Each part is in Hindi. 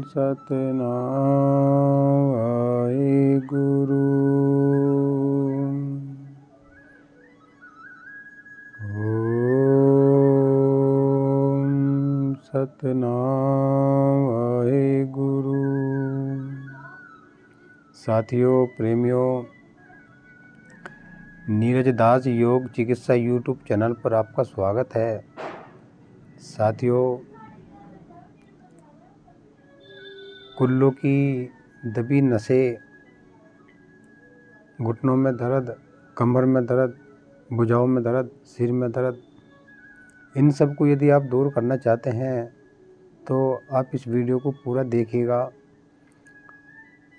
सतनाम वाहेगुरु। ओम सतनाम वाहेगुरु। साथियों, प्रेमियों, नीरज दास योग चिकित्सा यूट्यूब चैनल पर आपका स्वागत है। साथियों, कुल्लों की दबी नसें, घुटनों में दर्द, कमर में दर्द, भुजाओं में दर्द, सिर में दर्द, इन सब को यदि आप दूर करना चाहते हैं तो आप इस वीडियो को पूरा देखिएगा।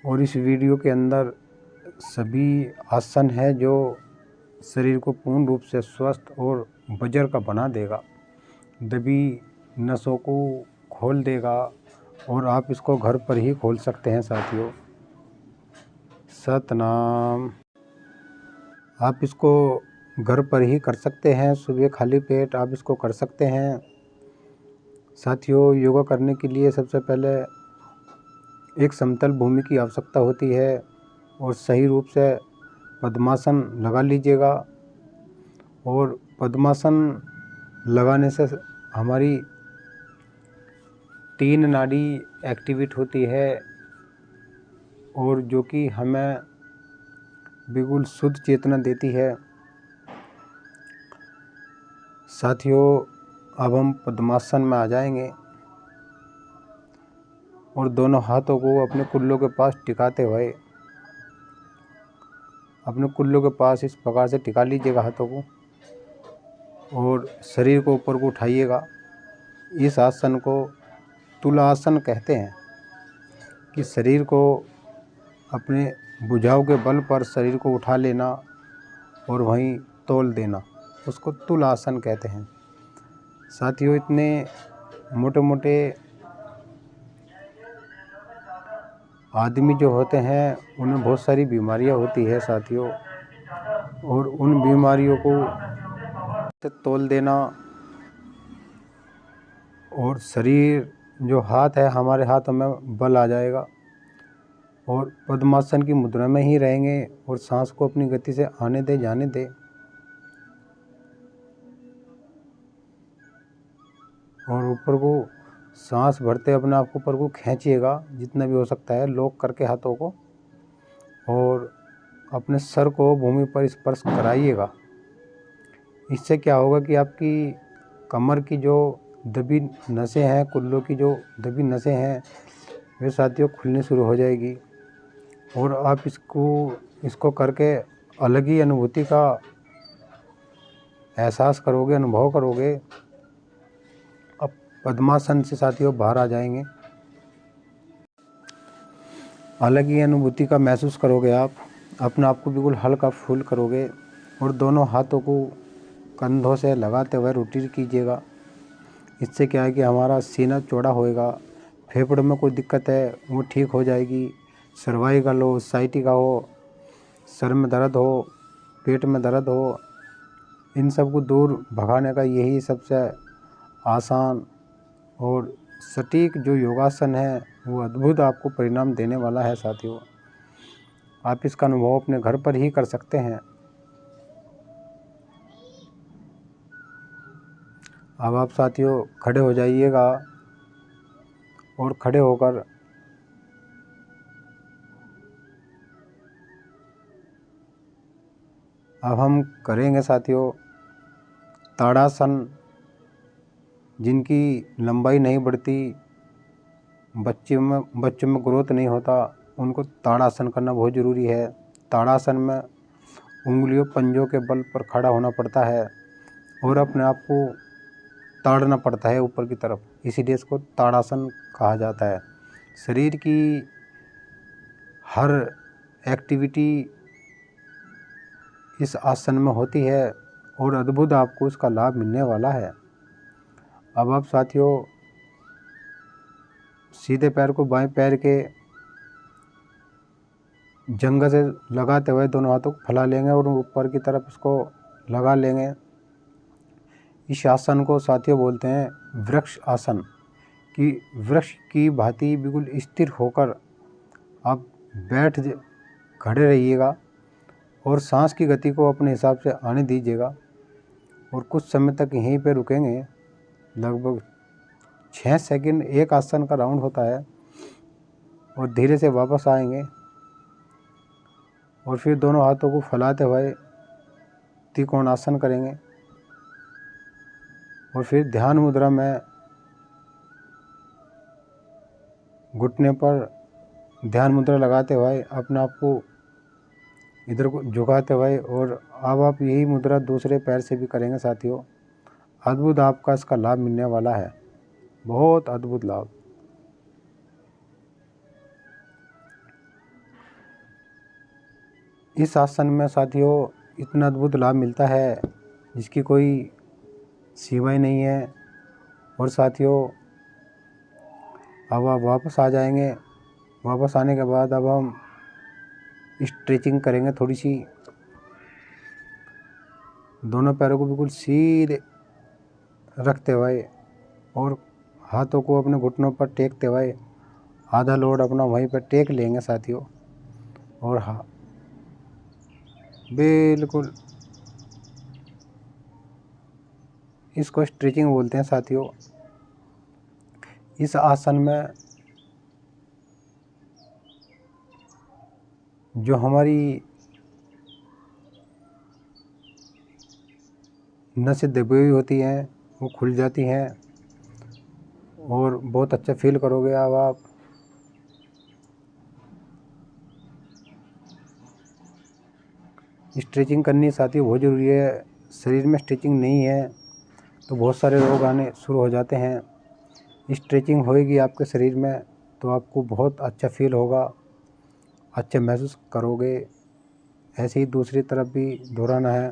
और इस वीडियो के अंदर सभी आसन है जो शरीर को पूर्ण रूप से स्वस्थ और वज्र का बना देगा, दबी नसों को खोल देगा और आप इसको घर पर ही खोल सकते हैं। साथियों, सतनाम आप इसको घर पर ही कर सकते हैं। सुबह खाली पेट आप इसको कर सकते हैं। साथियों, योगा करने के लिए सबसे पहले एक समतल भूमि की आवश्यकता होती है और सही रूप से पद्मासन लगा लीजिएगा। और पद्मासन लगाने से हमारी 3 नाड़ी एक्टिवेट होती है और जो कि हमें बिल्कुल शुद्ध चेतना देती है। साथियों, अब हम पद्मासन में आ जाएंगे और दोनों हाथों को अपने कुल्लों के पास टिकाते हुए अपने कुल्लों के पास इस प्रकार से टिका लीजिएगा हाथों को और शरीर को ऊपर को उठाइएगा। इस आसन को तुलासन कहते हैं कि शरीर को अपने भुजाओं के बल पर शरीर को उठा लेना और वहीं तोल देना, उसको तुलासन कहते हैं। साथियों, इतने मोटे मोटे आदमी जो होते हैं उन्हें बहुत सारी बीमारियां होती है साथियों, और उन बीमारियों को तोल देना और शरीर जो हाथ है, हमारे हाथों में बल आ जाएगा और पद्मासन की मुद्रा में ही रहेंगे और सांस को अपनी गति से आने दे, जाने दे। और ऊपर को सांस भरते अपने आप को ऊपर को खींचिएगा जितना भी हो सकता है, लॉक करके हाथों को, और अपने सर को भूमि पर स्पर्श कराइएगा। इससे क्या होगा कि आपकी कमर की जो दबी नसें हैं, कुल्लों की जो दबी नसें हैं, वे साथियों खुलनी शुरू हो जाएगी और आप इसको करके अलग ही अनुभूति का एहसास करोगे, अनुभव करोगे। अब पद्मासन से साथियों बाहर आ जाएंगे, अलग ही अनुभूति का महसूस करोगे। आप अपने आप को बिल्कुल हल्का फूल करोगे और दोनों हाथों को कंधों से लगाते हुए रोटेट कीजिएगा। इससे क्या है कि हमारा सीना चौड़ा होएगा, फेफड़ों में कोई दिक्कत है वो ठीक हो जाएगी। सर्वाइकल हो, साइटिका हो, सर में दर्द हो, पेट में दर्द हो, इन सब को दूर भगाने का यही सबसे आसान और सटीक जो योगासन है वो अद्भुत आपको परिणाम देने वाला है। साथियों, आप इसका अनुभव अपने घर पर ही कर सकते हैं। अब आप साथियों खड़े हो जाइएगा और खड़े होकर अब हम करेंगे साथियों ताड़ासन। जिनकी लंबाई नहीं बढ़ती, बच्चों में ग्रोथ नहीं होता, उनको ताड़ासन करना बहुत ज़रूरी है। ताड़ासन में उंगलियों पंजों के बल पर खड़ा होना पड़ता है और अपने आप को ताड़ना पड़ता है ऊपर की तरफ, इसीलिए इसको ताड़ासन कहा जाता है। शरीर की हर एक्टिविटी इस आसन में होती है और अद्भुत आपको इसका लाभ मिलने वाला है। अब आप साथियों सीधे पैर को बाएं पैर के जंघा से लगाते हुए दोनों हाथों को फैला लेंगे और ऊपर की तरफ इसको लगा लेंगे। इस आसन को साथियों बोलते हैं वृक्ष आसन। कि वृक्ष की भांति बिल्कुल स्थिर होकर आप खड़े रहिएगा और सांस की गति को अपने हिसाब से आने दीजिएगा और कुछ समय तक यहीं पे रुकेंगे। लगभग 6 सेकंड एक आसन का राउंड होता है और धीरे से वापस आएंगे और फिर दोनों हाथों को फैलाते हुए त्रिकोणासन करेंगे और फिर ध्यान मुद्रा में घुटने पर ध्यान मुद्रा लगाते हुए अपने आप को इधर को झुकाते हुए और अब आप यही मुद्रा दूसरे पैर से भी करेंगे साथियों। अद्भुत आपका इसका लाभ मिलने वाला है, बहुत अद्भुत लाभ। इस आसन में साथियों इतना अद्भुत लाभ मिलता है जिसकी कोई सीमा ही नहीं है। और साथियों अब आप वापस आ जाएंगे। वापस आने के बाद अब हम स्ट्रेचिंग करेंगे थोड़ी सी। दोनों पैरों को बिल्कुल सीधे रखते हुए और हाथों को अपने घुटनों पर टेकते हुए आधा लोड अपना वहीं पर टेक लेंगे साथियों। और बिल्कुल इसको स्ट्रेचिंग बोलते हैं साथियों। इस आसन में जो हमारी नसें दबी हुई होती हैं वो खुल जाती हैं और बहुत अच्छा फील करोगे। अब आप स्ट्रेचिंग करनी साथियों बहुत ज़रूरी है। शरीर में स्ट्रेचिंग नहीं है तो बहुत सारे रोग आने शुरू हो जाते हैं। स्ट्रेचिंग होएगी आपके शरीर में तो आपको बहुत अच्छा फील होगा, अच्छा महसूस करोगे। ऐसे ही दूसरी तरफ भी दोहराना है।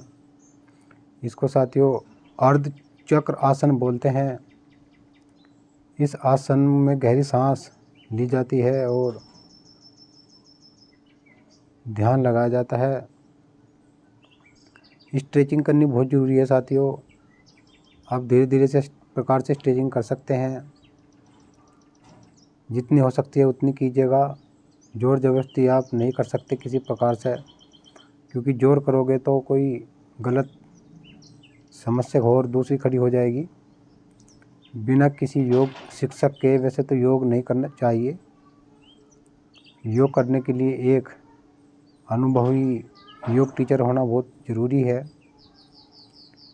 इसको साथियों अर्ध चक्र आसन बोलते हैं। इस आसन में गहरी सांस ली जाती है और ध्यान लगाया जाता है। स्ट्रेचिंग करनी बहुत ज़रूरी है साथियों। आप धीरे धीरे से प्रकार से स्ट्रेचिंग कर सकते हैं, जितनी हो सकती है उतनी कीजिएगा। ज़ोर ज़बरदस्ती आप नहीं कर सकते किसी प्रकार से, क्योंकि ज़ोर करोगे तो कोई गलत समस्या और दूसरी खड़ी हो जाएगी। बिना किसी योग शिक्षक के वैसे तो योग नहीं करना चाहिए। योग करने के लिए एक अनुभवी योग टीचर होना बहुत ज़रूरी है,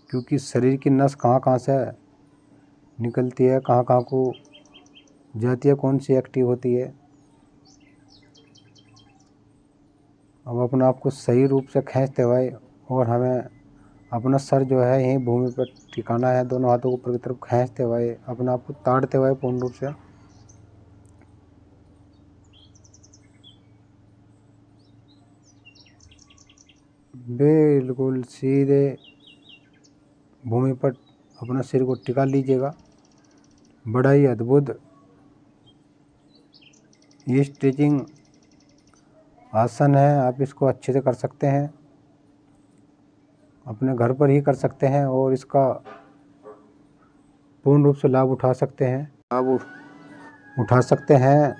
क्योंकि शरीर की नस कहाँ कहाँ से निकलती है, कहाँ कहाँ को जाती है, कौन सी एक्टिव होती है। अब अपने आप को सही रूप से खींचते हुए और हमें अपना सर जो है यहीं भूमि पर टिकाना है। दोनों हाथों को ऊपर की तरफ खींचते हुए अपने आप को ताड़ते हुए पूर्ण रूप से बिल्कुल सीधे भूमि पर अपना सिर को टिका लीजिएगा। बड़ा ही अद्भुत ये स्ट्रेचिंग आसन है। आप इसको अच्छे से कर सकते हैं, अपने घर पर ही कर सकते हैं और इसका पूर्ण रूप से लाभ उठा सकते हैं। लाभ उठा सकते हैं।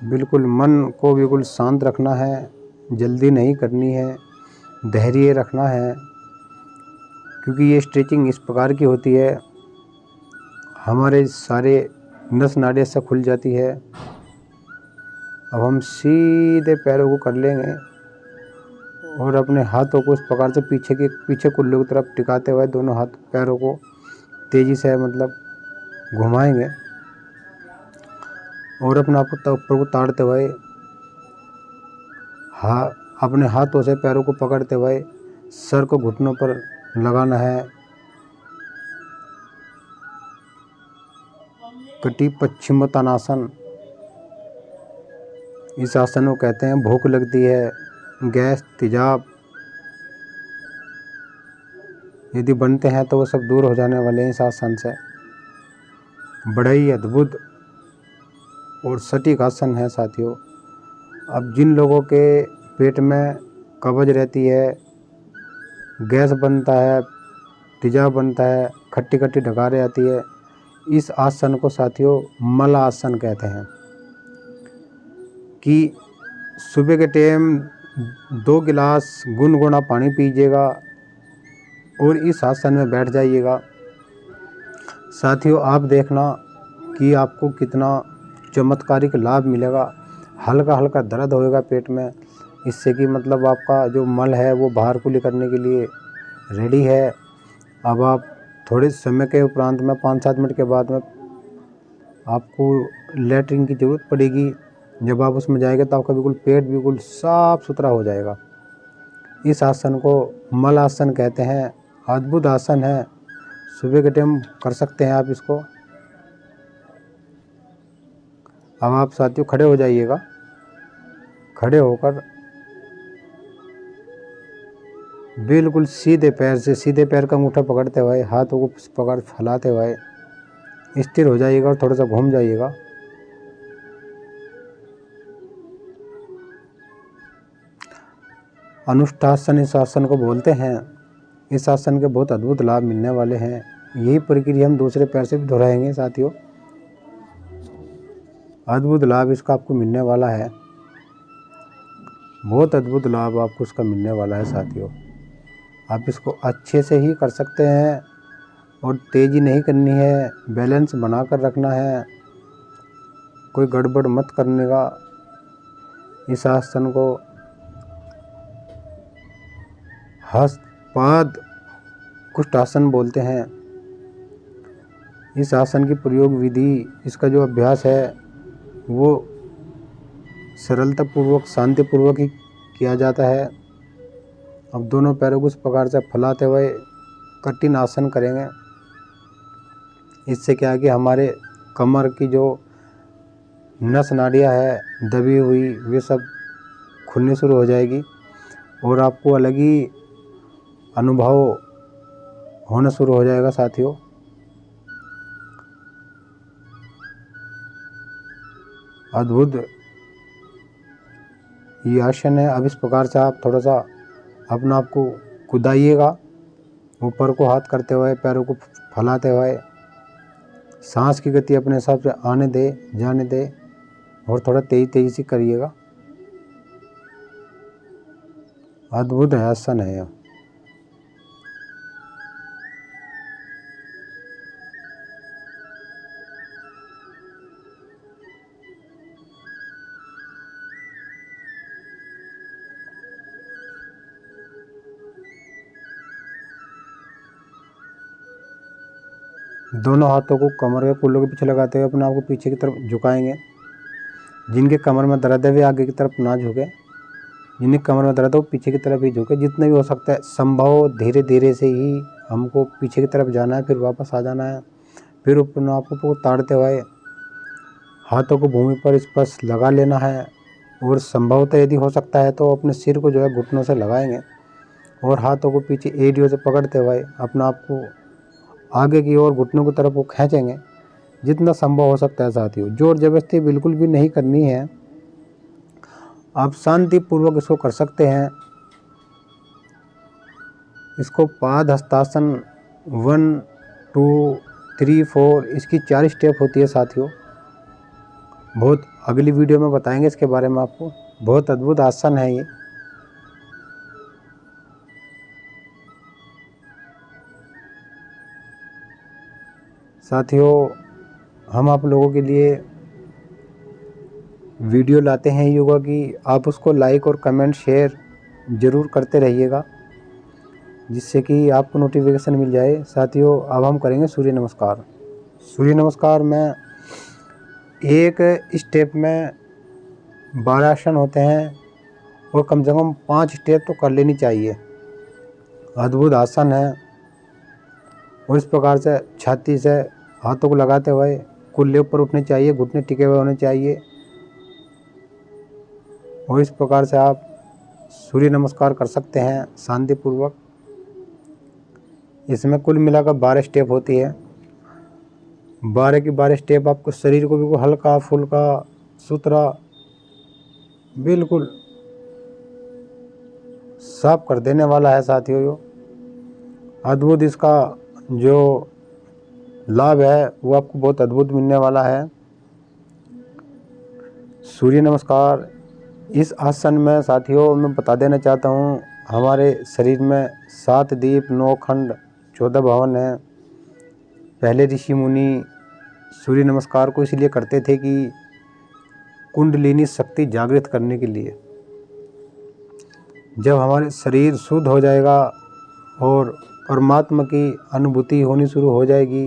बिल्कुल मन को बिल्कुल शांत रखना है, जल्दी नहीं करनी है, धैर्य रखना है, क्योंकि ये स्ट्रेचिंग इस प्रकार की होती है हमारे सारे नस नाड़ी से खुल जाती है। अब हम सीधे पैरों को कर लेंगे और अपने हाथों को इस प्रकार से पीछे कुल्ले की तरफ टिकाते हुए दोनों हाथ पैरों को तेज़ी से मतलब घुमाएंगे और अपने आप को ऊपर को ताड़ते हुए अपने हाथों से पैरों को पकड़ते हुए सर को घुटनों पर लगाना है। कटी पश्चिमोत्तानासन। इस आसन को कहते हैं भूख लगती है, गैस, तेजाब यदि बनते हैं तो वो सब दूर हो जाने वाले हैं इस आसन से। बड़ा ही अद्भुत और सटीक आसन है साथियों। अब जिन लोगों के पेट में कब्ज रहती है, गैस बनता है, तेजाब बनता है, खट्टी खट्टी डकारें आती है, इस आसन को साथियों मल आसन कहते हैं। कि सुबह के टाइम 2 गिलास गुनगुना पानी पीजिएगा और इस आसन में बैठ जाइएगा। साथियों आप देखना कि आपको कितना चमत्कारिक लाभ मिलेगा। हल्का हल्का दर्द होएगा पेट में, इससे कि मतलब आपका जो मल है वो बाहर कुली करने के लिए रेडी है। अब आप थोड़े समय के उपरांत में 5-7 मिनट के बाद में आपको लेटरिन की ज़रूरत पड़ेगी। जब आप उसमें जाएंगे तो आपका बिल्कुल पेट बिल्कुल साफ़ सुथरा हो जाएगा। इस आसन को मल आसन कहते हैं। अद्भुत आसन है, सुबह के टाइम कर सकते हैं आप इसको। अब आप साथियों खड़े हो जाइएगा। खड़े होकर बिल्कुल सीधे पैर से, सीधे पैर का अंगूठा पकड़ते हुए, हाथों को पकड़ फैलाते हुए स्थिर हो जाइएगा और थोड़ा सा घूम जाइएगा। अनुष्ठासन इस आसन को बोलते हैं। इस आसन के बहुत अद्भुत लाभ मिलने वाले हैं। यही प्रक्रिया हम दूसरे पैर से भी दोहराएंगे साथियों। अद्भुत लाभ इसका आपको मिलने वाला है, बहुत अद्भुत लाभ आपको इसका मिलने वाला है साथियों। आप इसको अच्छे से ही कर सकते हैं और तेज़ी नहीं करनी है, बैलेंस बना कर रखना है, कोई गड़बड़ मत करने का। इस आसन को हस्तपाद कुष्ठासन बोलते हैं। इस आसन की प्रयोग विधि, इसका जो अभ्यास है वो सरलतापूर्वक, शांतिपूर्वक ही किया जाता है। अब दोनों पैरों को इस प्रकार से फैलाते हुए कठिन आसन करेंगे। इससे क्या है कि हमारे कमर की जो नस नाड़ियाँ है दबी हुई, वे सब खुलनी शुरू हो जाएगी और आपको अलग ही अनुभव होना शुरू हो जाएगा साथियों। अद्भुत ये आसन है। अब इस प्रकार से आप थोड़ा सा अपना आप को कुदाइएगा, ऊपर को हाथ करते हुए, पैरों को फैलाते हुए। सांस की गति अपने हिसाब से आने दे, जाने दे और थोड़ा तेजी से करिएगा। अद्भुत आसन है यह। दोनों हाथों को कमर के कुल्लों के पीछे लगाते हुए अपने आप को पीछे की तरफ झुकाएंगे। जिनके कमर में दर्द है वे आगे की तरफ ना झुके, जिनके कमर में दर्द है वो पीछे की तरफ ही झुके। जितना भी हो सकता है संभव धीरे धीरे से ही हमको पीछे की तरफ जाना है, फिर वापस आ जाना है। फिर अपने आप को ताड़ते हुए हाथों को भूमि पर स्पर्श लगा लेना है और संभवतः यदि हो सकता है तो अपने सिर को जो है घुटनों से लगाएंगे और हाथों को पीछे एड़ियों से पकड़ते हुए अपने आप को आगे की ओर घुटनों की तरफ वो खींचेंगे जितना संभव हो सकता है साथियों। जोर जबरदस्ती बिल्कुल भी नहीं करनी है, आप शांतिपूर्वक इसको कर सकते हैं। इसको पाद हस्तासन 1, 2, 3, 4 इसकी 4 स्टेप होती है साथियों। बहुत अगली वीडियो में बताएंगे इसके बारे में आपको। बहुत अद्भुत आसन है ये। साथियों हम आप लोगों के लिए वीडियो लाते हैं योगा की, आप उसको लाइक और कमेंट शेयर ज़रूर करते रहिएगा जिससे कि आपको नोटिफिकेशन मिल जाए। साथियों अब हम करेंगे सूर्य नमस्कार। सूर्य नमस्कार में एक स्टेप में 12 आसन होते हैं और कम से कम 5 स्टेप तो कर लेनी चाहिए। अद्भुत आसन है और इस प्रकार से छाती से हाथों को लगाते हुए कुल्ले ऊपर उठने चाहिए, घुटने टिके हुए होने चाहिए। और इस प्रकार से आप सूर्य नमस्कार कर सकते हैं शांतिपूर्वक। इसमें कुल मिलाकर 12 स्टेप होती है। 12 की 12 स्टेप आपको शरीर को बिल्कुल हल्का फुल्का सुथरा बिल्कुल साफ कर देने वाला है साथियों। यो अद्भुत इसका जो लाभ है वो आपको बहुत अद्भुत मिलने वाला है। सूर्य नमस्कार इस आसन में साथियों मैं बता देना चाहता हूँ, हमारे शरीर में 7 दीप 9 खंड 14 भवन है। पहले ऋषि मुनि सूर्य नमस्कार को इसलिए करते थे कि कुंडलिनी शक्ति जागृत करने के लिए। जब हमारे शरीर शुद्ध हो जाएगा और परमात्मा की अनुभूति होनी शुरू हो जाएगी,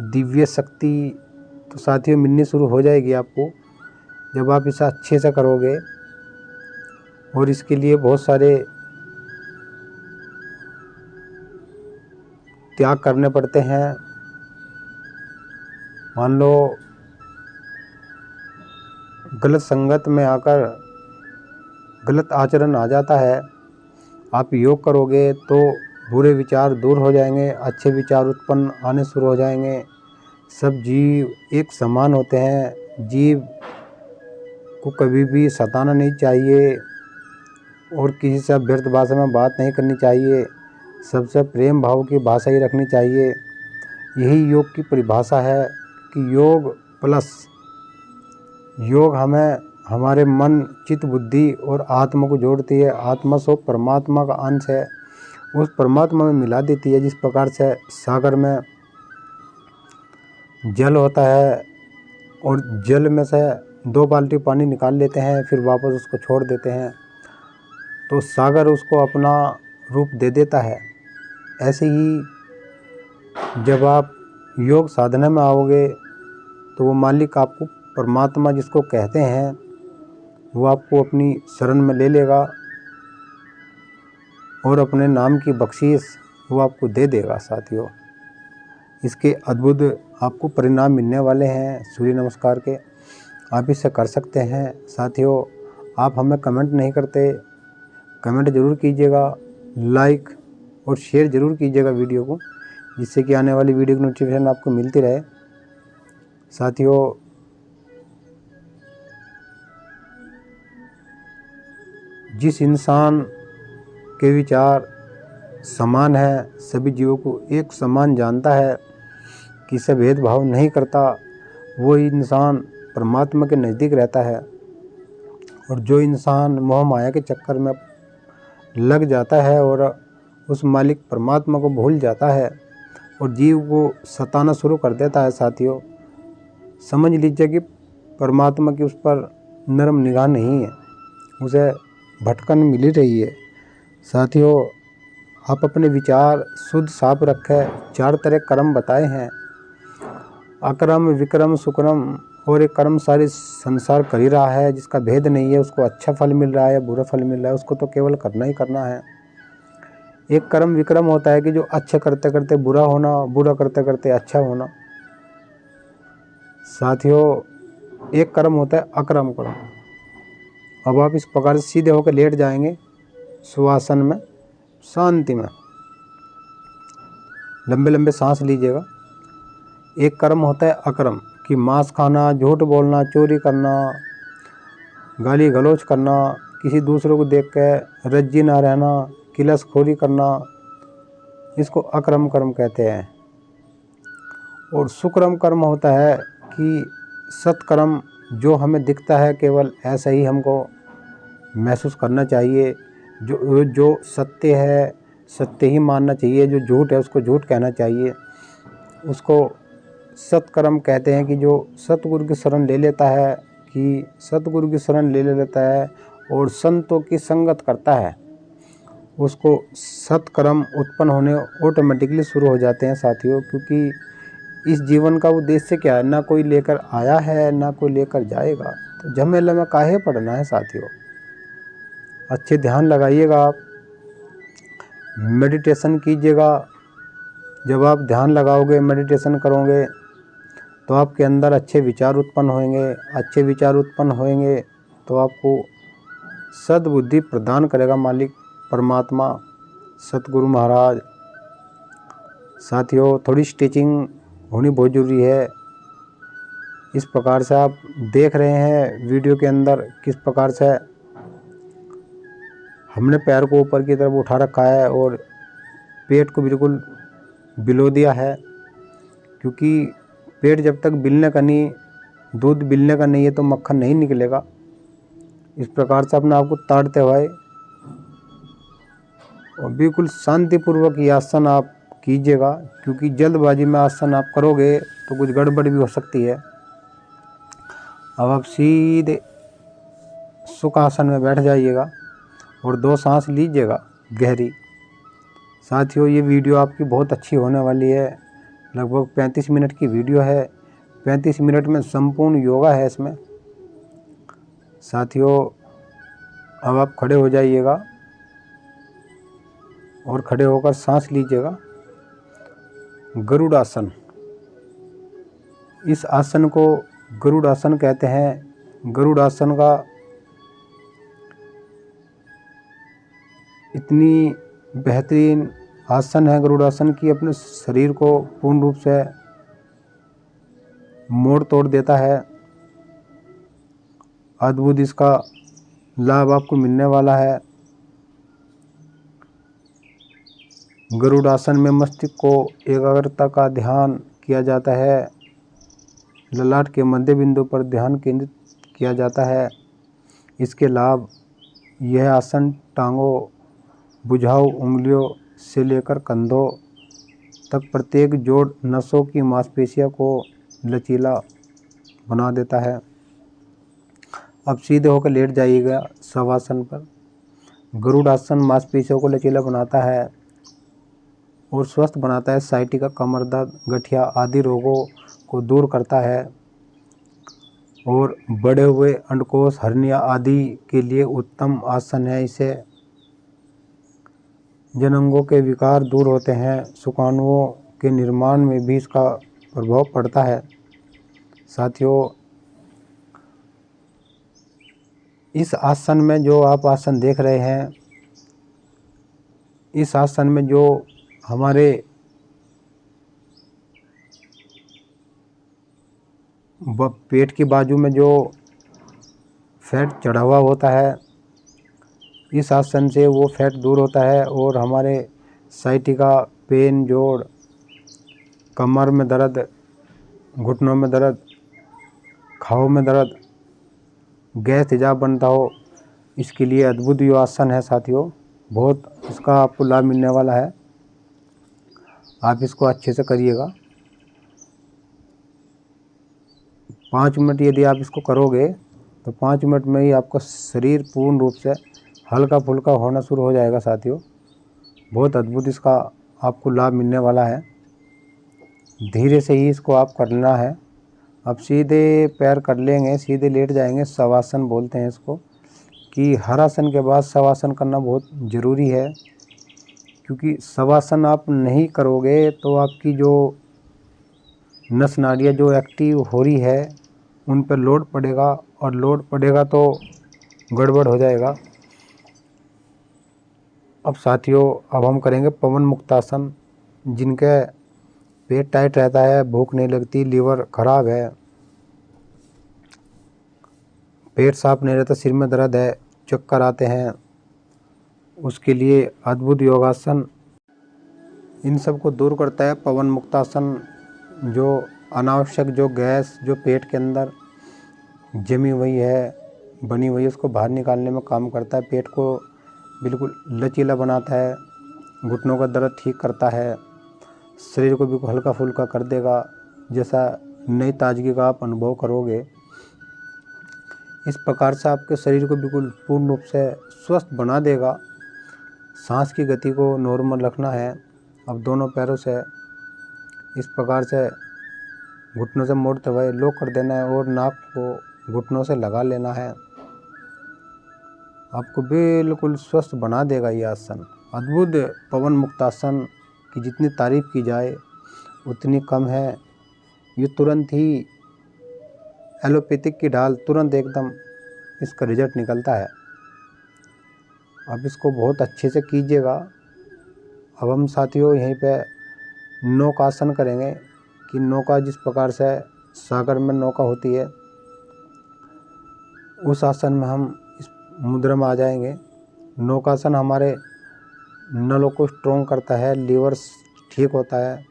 दिव्य शक्ति तो साथियों मिलनी शुरू हो जाएगी आपको, जब आप इसे अच्छे से करोगे। और इसके लिए बहुत सारे त्याग करने पड़ते हैं। मान लो गलत संगत में आकर गलत आचरण आ जाता है, आप योग करोगे तो बुरे विचार दूर हो जाएंगे, अच्छे विचार उत्पन्न आने शुरू हो जाएंगे। सब जीव एक समान होते हैं, जीव को कभी भी सताना नहीं चाहिए और किसी से व्यर्थ भाषा में बात नहीं करनी चाहिए, सबसे प्रेम भाव की भाषा ही रखनी चाहिए। यही योग की परिभाषा है कि योग प्लस योग हमें हमारे मन चित्त बुद्धि और आत्मा को जोड़ती है। आत्मा सो परमात्मा का अंश है, उस परमात्मा में मिला देती है। जिस प्रकार से सागर में जल होता है और जल में से 2 बाल्टी पानी निकाल लेते हैं, फिर वापस उसको छोड़ देते हैं, तो सागर उसको अपना रूप दे देता है। ऐसे ही जब आप योग साधना में आओगे तो वो मालिक आपको परमात्मा जिसको कहते हैं वो आपको अपनी शरण में ले लेगा और अपने नाम की बख्शीश वो आपको दे देगा साथियों। इसके अद्भुत आपको परिणाम मिलने वाले हैं सूर्य नमस्कार के। आप इसे कर सकते हैं साथियों। आप हमें कमेंट नहीं करते, कमेंट ज़रूर कीजिएगा, लाइक और शेयर ज़रूर कीजिएगा वीडियो को, जिससे कि आने वाली वीडियो की नोटिफिकेशन आपको मिलती रहे साथियों। जिस इंसान के विचार समान है, सभी जीवों को एक समान जानता है, किसी भेदभाव नहीं करता, वो इंसान परमात्मा के नज़दीक रहता है। और जो इंसान मोह माया के चक्कर में लग जाता है और उस मालिक परमात्मा को भूल जाता है और जीव को सताना शुरू कर देता है साथियों, समझ लीजिए कि परमात्मा की उस पर नरम निगाह नहीं है, उसे भटकन मिली रही है साथियों। आप अपने विचार शुद्ध साफ रखें। 4 तरह कर्म बताए हैं, अकर्म विक्रम सुकर्म, और एक कर्म सारी संसार कर ही रहा है, जिसका भेद नहीं है, उसको अच्छा फल मिल रहा है या बुरा फल मिल रहा है, उसको तो केवल करना ही करना है। एक कर्म विक्रम होता है कि जो अच्छा करते करते बुरा होना, बुरा करते करते अच्छा होना साथियों। एक कर्म होता है अकर्म कर्म। अब आप इस प्रकार से सीधे होकर लेट जाएंगे सुवासन में, शांति में, लंबे लंबे सांस लीजिएगा। एक कर्म होता है अकर्म कि मांस खाना, झूठ बोलना, चोरी करना, गाली गलौज करना, किसी दूसरे को देख कर रज्जी ना रहना, किलसखोरी करना, इसको अकर्म कर्म कहते हैं। और सुकर्म कर्म होता है कि सत्कर्म, जो हमें दिखता है केवल ऐसा ही हमको महसूस करना चाहिए। जो सत्य है सत्य ही मानना चाहिए, जो झूठ है उसको झूठ कहना चाहिए। उसको सत्कर्म कहते हैं कि जो सतगुरु की शरण ले लेता है, कि सतगुरु की शरण ले लेता है और संतों की संगत करता है, उसको सत्कर्म उत्पन्न होने ऑटोमेटिकली शुरू हो जाते हैं साथियों। क्योंकि इस जीवन का उद्देश्य क्या है, ना कोई लेकर आया है ना कोई लेकर जाएगा, तो झमेले में काहे पड़ना है साथियों। अच्छे ध्यान लगाइएगा, आप मेडिटेशन कीजिएगा। जब आप ध्यान लगाओगे, मेडिटेशन करोगे, तो आपके अंदर अच्छे विचार उत्पन्न होंगे। अच्छे विचार उत्पन्न होंगे तो आपको सद्बुद्धि प्रदान करेगा मालिक परमात्मा सतगुरु महाराज। साथियों, थोड़ी स्टिचिंग होनी बहुत ज़रूरी है। इस प्रकार से आप देख रहे हैं वीडियो के अंदर किस प्रकार से हमने पैर को ऊपर की तरफ उठा रखा है और पेट को बिल्कुल बिलो दिया है, क्योंकि पेट जब तक बिलने का नहीं, दूध बिलने का नहीं है तो मक्खन नहीं निकलेगा। इस प्रकार से अपने आप को ताड़ते हुए और बिल्कुल शांतिपूर्वक ये आसन आप कीजिएगा, क्योंकि जल्दबाजी में आसन आप करोगे तो कुछ गड़बड़ भी हो सकती है। अब आप सीधे सुख आसन में बैठ जाइएगा और 2 सांस लीजिएगा गहरी। साथियों, ये वीडियो आपकी बहुत अच्छी होने वाली है। लगभग 35 मिनट की वीडियो है। 35 मिनट में संपूर्ण योगा है इसमें। साथियों, अब आप खड़े हो जाइएगा और खड़े होकर सांस लीजिएगा। गरुड़ आसन, इस आसन को गरुड़ आसन कहते हैं। गरुड़ आसन का इतनी बेहतरीन आसन है गरुड़ आसन की, अपने शरीर को पूर्ण रूप से मोड़ तोड़ देता है। अद्भुत इसका लाभ आपको मिलने वाला है। गरुड़ आसन में मस्तिष्क को एकाग्रता का ध्यान किया जाता है। ललाट के मध्य बिंदु पर ध्यान केंद्रित किया जाता है। इसके लाभ, यह आसन टांगों, भुजाओं, उंगलियों से लेकर कंधों तक प्रत्येक जोड़ नसों की मांसपेशियों को लचीला बना देता है। अब सीधे होकर लेट जाइएगा शवासन पर। गरुड़ आसन मांसपेशियों को लचीला बनाता है और स्वस्थ बनाता है। साइटिका, कमर दर्द, गठिया आदि रोगों को दूर करता है और बढ़े हुए अंडकोश, हर्निया आदि के लिए उत्तम आसन है। इसे जननांगों के विकार दूर होते हैं। शुक्राणुओं के निर्माण में भी इसका प्रभाव पड़ता है। साथियों, इस आसन में जो आप आसन देख रहे हैं, इस आसन में जो हमारे पेट की बाजू में जो फैट चढ़ा हुआ होता है, इस आसन से वो फैट दूर होता है और हमारे साइटिका, पेन जोड़, कमर में दर्द, घुटनों में दर्द, खाओ में दर्द, गैस तेजाब बनता हो, इसके लिए अद्भुत यो आसन है। साथियों, बहुत इसका आपको लाभ मिलने वाला है। आप इसको अच्छे से करिएगा। 5 मिनट यदि आप इसको करोगे तो 5 मिनट में ही आपका शरीर पूर्ण रूप से हल्का फुल्का होना शुरू हो जाएगा। साथियों, बहुत अद्भुत इसका आपको लाभ मिलने वाला है। धीरे से ही इसको आप करना है। अब सीधे पैर कर लेंगे, सीधे लेट जाएंगे। शवासन बोलते हैं इसको, कि हर आसन के बाद शवासन करना बहुत ज़रूरी है, क्योंकि शवासन आप नहीं करोगे तो आपकी जो नस नाड़ियाँ जो एक्टिव हो रही है उन पर लोड पड़ेगा और लोड पड़ेगा तो गड़बड़ हो जाएगा। अब साथियों, अब हम करेंगे पवन मुक्तासन। जिनके पेट टाइट रहता है, भूख नहीं लगती, लीवर खराब है, पेट साफ नहीं रहता, सिर में दर्द है, चक्कर आते हैं, उसके लिए अद्भुत योगासन इन सब को दूर करता है। पवन मुक्तासन जो अनावश्यक जो गैस जो पेट के अंदर जमी हुई है, बनी हुई है, उसको बाहर निकालने में काम करता है। पेट को बिल्कुल लचीला बनाता है, घुटनों का दर्द ठीक करता है, शरीर को बिल्कुल हल्का फुल्का कर देगा, जैसा नई ताजगी का आप अनुभव करोगे। इस प्रकार से आपके शरीर को बिल्कुल पूर्ण रूप से स्वस्थ बना देगा। सांस की गति को नॉर्मल रखना है। अब दोनों पैरों से इस प्रकार से घुटनों से मोड़ते हुए लॉक कर देना है और नाक को घुटनों से लगा लेना है। आपको बिल्कुल स्वस्थ बना देगा ये आसन। अद्भुत पवन मुक्तासन की जितनी तारीफ़ की जाए उतनी कम है। ये तुरंत ही एलोपैथिक की ढाल तुरंत एकदम इसका रिजल्ट निकलता है। अब इसको बहुत अच्छे से कीजिएगा। अब हम साथियों यहीं पे नौकासन करेंगे कि नौका जिस प्रकार से सागर में नौका होती है, उस आसन में हम इस मुद्रा में आ जाएंगे। नौकासन हमारे नलों को स्ट्रॉन्ग करता है, लीवर ठीक होता है,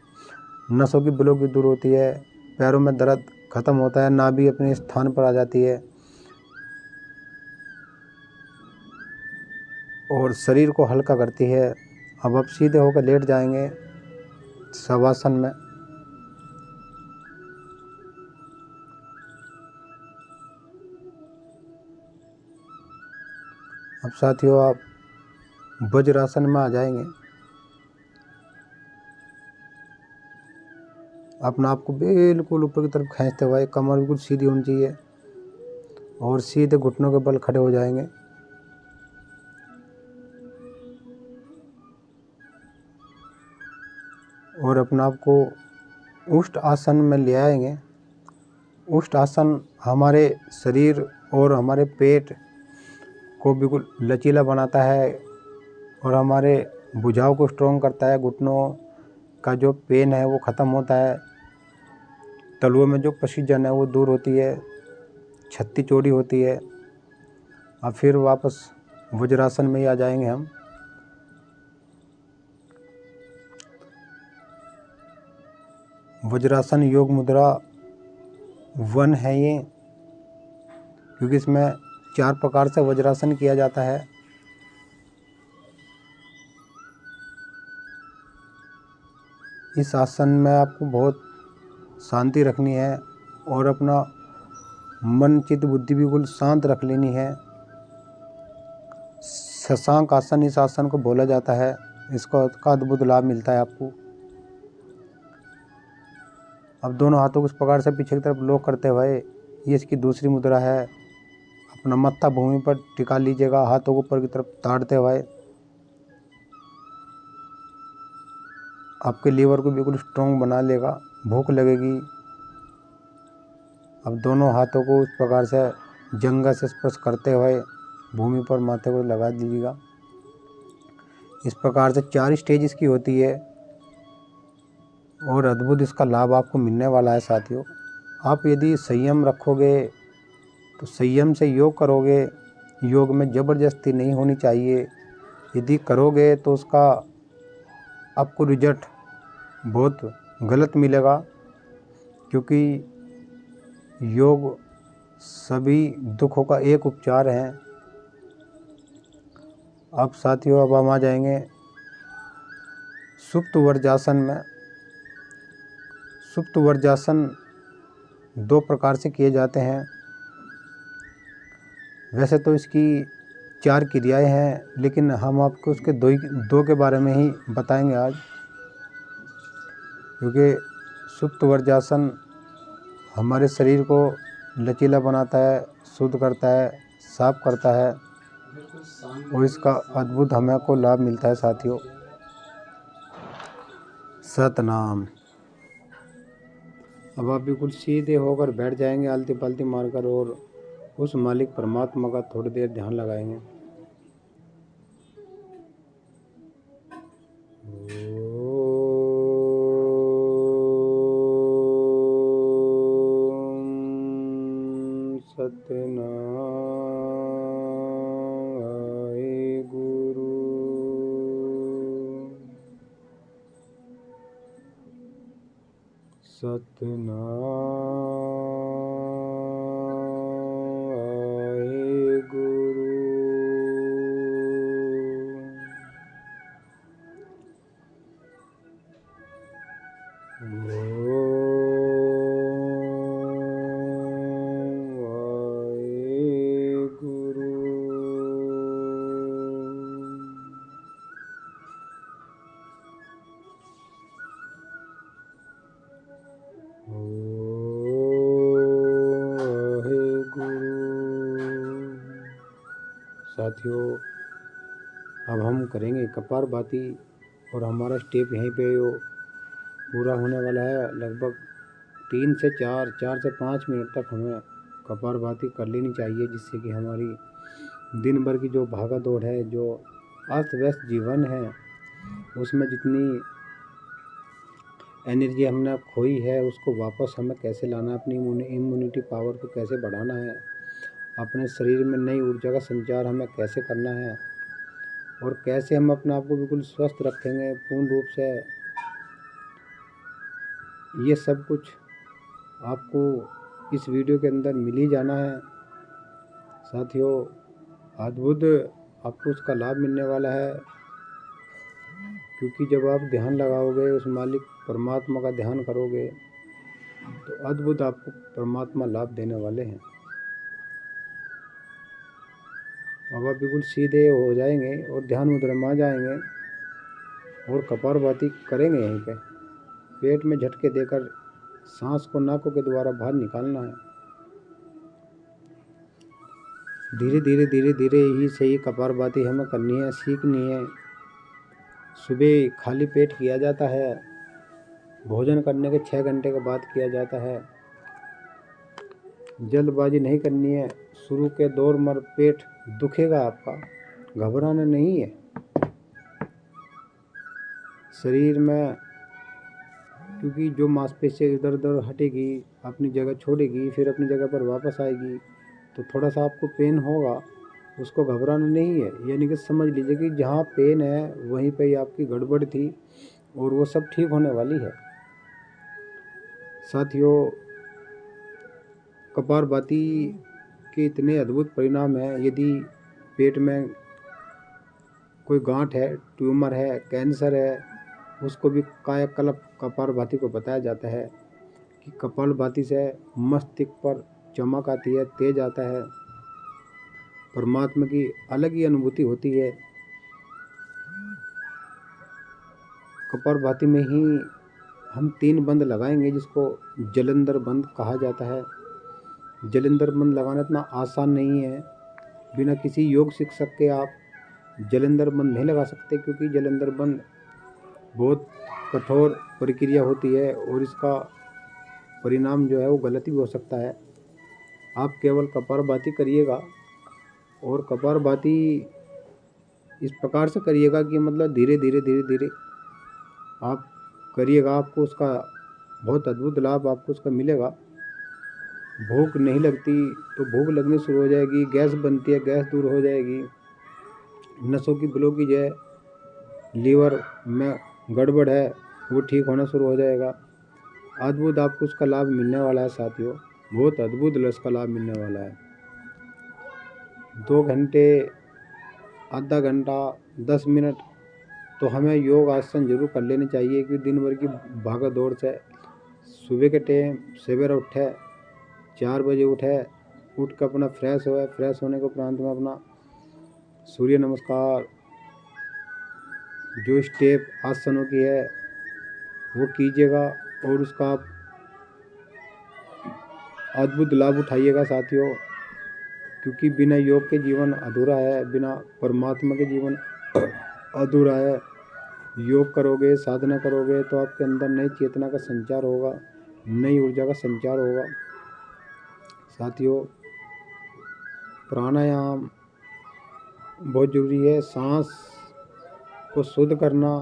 नसों की ब्लॉक भी दूर होती है, पैरों में दर्द खत्म होता है, नाभि अपने स्थान पर आ जाती है और शरीर को हल्का करती है। अब आप सीधे होकर लेट जाएंगे शवासन में। अब साथियों आप वज्रासन में आ जाएंगे। अपना आप को बिल्कुल ऊपर की तरफ खींचते हुए कमर बिल्कुल सीधी होनी चाहिए और सीधे घुटनों के बल खड़े हो जाएंगे। और अपने आप को उष्ट आसन में ले आएंगे। उष्ट आसन हमारे शरीर और हमारे पेट को बिल्कुल लचीला बनाता है और हमारे भुजाओं को स्ट्रॉन्ग करता है। घुटनों का जो पेन है वो ख़त्म होता है, तलुओं में जो पसीजन है वो दूर होती है, छत्ती चौड़ी होती है। अब फिर वापस वज्रासन में ही आ जाएंगे हम। वज्रासन योग मुद्रा 1 है ये, क्योंकि इसमें 4 प्रकार से वज्रासन किया जाता है। इस आसन में आपको बहुत शांति रखनी है और अपना मन चित्त बुद्धि बिल्कुल शांत रख लेनी है। शशांक आसन इस आसन को बोला जाता है। इसका अद्भुत लाभ मिलता है आपको। अब दोनों हाथों को इस प्रकार से पीछे की तरफ लॉक करते हुए, ये इसकी दूसरी मुद्रा है। अपना मत्था भूमि पर टिका लीजिएगा, हाथों को ऊपर की तरफ ताड़ते हुए। आपके लीवर को बिल्कुल स्ट्रॉन्ग बना लेगा, भूख लगेगी। अब दोनों हाथों को इस प्रकार से जंघा से स्पर्श करते हुए भूमि पर माथे को लगा दीजिएगा। इस प्रकार से 4 स्टेज इसकी होती है और अद्भुत इसका लाभ आपको मिलने वाला है साथियों। आप यदि संयम रखोगे तो संयम से योग करोगे। योग में ज़बरदस्ती नहीं होनी चाहिए। यदि करोगे तो उसका आपको रिजल्ट बहुत गलत मिलेगा, क्योंकि योग सभी दुखों का एक उपचार है। अब साथियों अब हम आ जाएंगे सुप्त वज्रासन में। सुप्त वज्रासन 2 प्रकार से किए जाते हैं। वैसे तो इसकी 4 क्रियाएं हैं, लेकिन हम आपको उसके दो के बारे में ही बताएंगे आज, क्योंकि सुप्त वज्रासन हमारे शरीर को लचीला बनाता है, शुद्ध करता है, साफ करता है और इसका अद्भुत हमें को लाभ मिलता है साथियों। सतनाम। अब आप बिल्कुल सीधे होकर बैठ जाएंगे आलती पालती मारकर और उस मालिक परमात्मा का थोड़ी देर ध्यान लगाएंगे। सतनाम गुरु सतनाम गुरु साथियों अब हम करेंगे कपालभाति और हमारा स्टेप यहीं पे पूरा होने वाला है। लगभग 3 से 4 से 5 मिनट तक हमें कपालभाति कर लेनी चाहिए, जिससे कि हमारी दिन भर की जो भागा दौड़ है, जो अस्त व्यस्त जीवन है, उसमें जितनी एनर्जी हमने खोई है उसको वापस हमें कैसे लाना है, अपनी इम्यूनिटी पावर को कैसे बढ़ाना है, अपने शरीर में नई ऊर्जा का संचार हमें कैसे करना है और कैसे हम अपने आप को बिल्कुल स्वस्थ रखेंगे पूर्ण रूप से, ये सब कुछ आपको इस वीडियो के अंदर मिल ही जाना है साथियों। अद्भुत आपको उसका लाभ मिलने वाला है, क्योंकि जब आप ध्यान लगाओगे, उस मालिक परमात्मा का ध्यान करोगे, तो अद्भुत आपको परमात्मा लाभ देने वाले हैं। अब आप बिल्कुल सीधे हो जाएंगे और ध्यान मुद्रा में आ जाएंगे और कपालभाति करेंगे। यहीं पे पेट में झटके देकर सांस को नाकों के द्वारा बाहर निकालना है। धीरे धीरे धीरे धीरे ही सही कपालभाति हमें करनी है, सीखनी है। सुबह खाली पेट किया जाता है, भोजन करने के 6 घंटे के बाद किया जाता है। जल्दबाजी नहीं करनी है। शुरू के दौर में पेट दुखेगा आपका, घबराना नहीं है। शरीर में क्योंकि जो मांसपेशियाँ इधर उधर हटेगी, अपनी जगह छोड़ेगी, फिर अपनी जगह पर वापस आएगी, तो थोड़ा सा आपको पेन होगा, उसको घबराना नहीं है। यानी कि समझ लीजिए कि जहाँ पेन है वहीं पे ही आपकी गड़बड़ थी और वो सब ठीक होने वाली है। साथियों, कपालभाति के इतने अद्भुत परिणाम हैं। यदि पेट में कोई गांठ है, ट्यूमर है, कैंसर है, उसको भी कायाकल्प कपालभाति को बताया जाता है कि कपालभाति से मस्तिष्क पर चमक आती है, तेज आता है, परमात्मा की अलग ही अनुभूति होती है। कपालभाति में ही हम 3 बंद लगाएंगे, जिसको जलंधर बंद कहा जाता है। जलंधर बंद लगाना इतना आसान नहीं है। बिना किसी योग शिक्षक के आप जलंधर बंद नहीं लगा सकते, क्योंकि जलंधर बंद बहुत कठोर प्रक्रिया होती है और इसका परिणाम जो है वो गलत भी हो सकता है। आप केवल कपालभाति करिएगा और कपालभाति इस प्रकार से करिएगा कि मतलब धीरे धीरे धीरे धीरे आप करिएगा, आपको उसका बहुत अद्भुत लाभ आपको उसका मिलेगा। भूख नहीं लगती तो भूख लगनी शुरू हो जाएगी, गैस बनती है, गैस दूर हो जाएगी, नसों की ब्लॉकेज है, लीवर में गड़बड़ है, वो ठीक होना शुरू हो जाएगा। अद्भुत आपको उसका लाभ मिलने वाला है साथियों, बहुत अद्भुत उसका लाभ मिलने वाला है। 2 घंटे, आधा घंटा, 10 मिनट तो हमें योग आसन जरूर कर लेने चाहिए, क्योंकि दिन भर की भागा दौड़ से सुबह के टाइम सवेरे उठे, 4 बजे उठे, उठ कर अपना फ्रेश हुआ, फ्रेश होने के उपरांत में अपना सूर्य नमस्कार, जो स्टेप आसनों की है वो कीजिएगा और उसका आप अद्भुत लाभ उठाइएगा साथियों। क्योंकि बिना योग के जीवन अधूरा है, बिना परमात्मा के जीवन अधूरा है। योग करोगे, साधना करोगे तो आपके अंदर नई चेतना का संचार होगा, नई ऊर्जा का संचार होगा। साथियों, प्राणायाम बहुत ज़रूरी है। सांस को शुद्ध करना,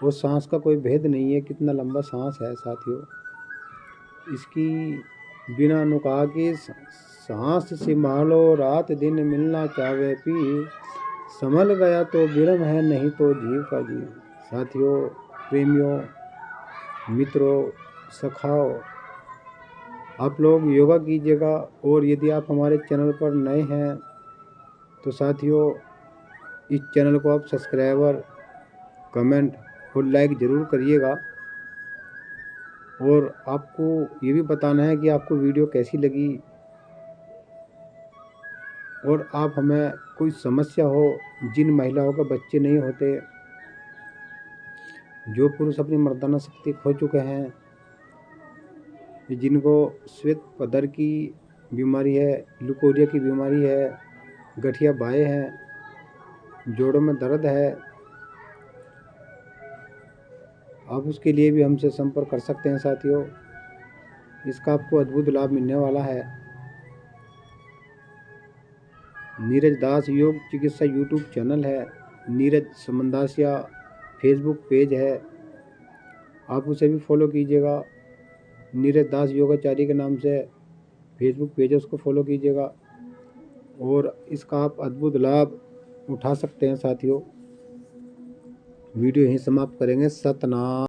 वो सांस का कोई भेद नहीं है, कितना लंबा सांस है साथियों। इसकी बिना नुका की सांस संभालो, रात दिन मिलना चाहे पी, संभल गया तो विरम है, नहीं तो जीव का जीव। साथियों, प्रेमियों, मित्रों, सखाओ, आप लोग योगा कीजिएगा। और यदि आप हमारे चैनल पर नए हैं तो साथियों इस चैनल को आप सब्सक्राइबर, कमेंट और लाइक ज़रूर करिएगा। और आपको ये भी बताना है कि आपको वीडियो कैसी लगी, और आप हमें कोई समस्या हो, जिन महिलाओं के बच्चे नहीं होते, जो पुरुष अपनी मर्दाना शक्ति खो चुके हैं, जिनको श्वेत पदर की बीमारी है, लुकोरिया की बीमारी है, गठिया बाएँ हैं, जोड़ों में दर्द है, आप उसके लिए भी हमसे संपर्क कर सकते हैं साथियों। इसका आपको अद्भुत लाभ मिलने वाला है। नीरज दास योग चिकित्सा यूट्यूब चैनल है, नीरज समंदासिया फेसबुक पेज है, आप उसे भी फॉलो कीजिएगा। नीरज दास योगाचार्य के नाम से फेसबुक पेज है, उसको फॉलो कीजिएगा और इसका आप अद्भुत लाभ उठा सकते हैं साथियों। वीडियो यहीं समाप्त करेंगे। सतनाम।